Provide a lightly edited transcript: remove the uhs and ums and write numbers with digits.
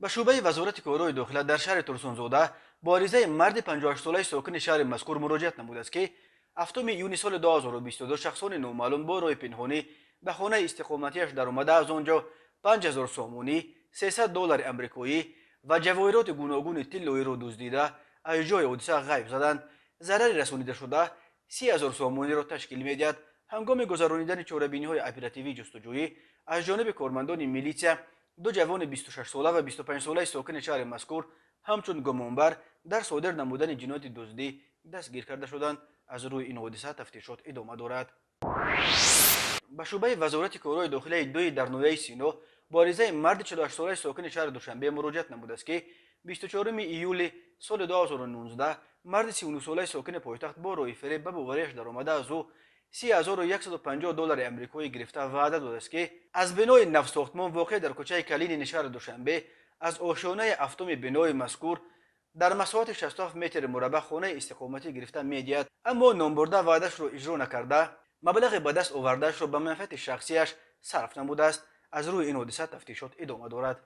به شعبه وزارت کارهای داخله در شهر ترسونزاده با عریضه مرد 58 ساله ساکن شهر مذکور مراجعت نموده است که هفتم یونیو سال 2022 شخصان نامعلوم با راه پنهانی به خانه استقامتیش در آمده از آنجا 5000 سامانی، 300 دلار امریکایی و جواهرات گوناگون طلایی را دزدیده از جای حادثه غیب زدند. ضرر رسانیده شده 30000 سامانی را تشکیل می‌دهد. هنگام گذرانیدن چاره‌بینی‌های اپراتیوی جستجویی از جانب کارمندان میلیسیا، دو جوان 26 ساله و 25 ساله ساکن شهر مذکور همچون گمانبر در صادر نمودن جنایت دزدی دستگیر کرده شدند. از روی این حادثه تفتیشات ادامه دارد. به شعبه وزارت کارهای داخلی دوی در نویه سینا با عریضه مرد 48 ساله ساکن شهر دوشنبه مراجعت نموده است که 24 ایول سال 2019 مرد 39 ساله ساکن پایتخت با راه فریب به باوریش درآمده از او 3150 دلار امریکایی گرفته وعده داده است که از بنای نو ساختمان واقع در کوچه کلین شهر دوشنبه از آشیانه هفتم بنای مذکور در مساحت 67 متر مربع خانه استقامتی گرفته می‌آید، اما نامبرده وعده‌اش را اجرا نکرده مبلغ به دست آورده‌اش را به منفعت شخصیش صرف نموده است. از روی این حادثه تفتیشات ادامه دارد.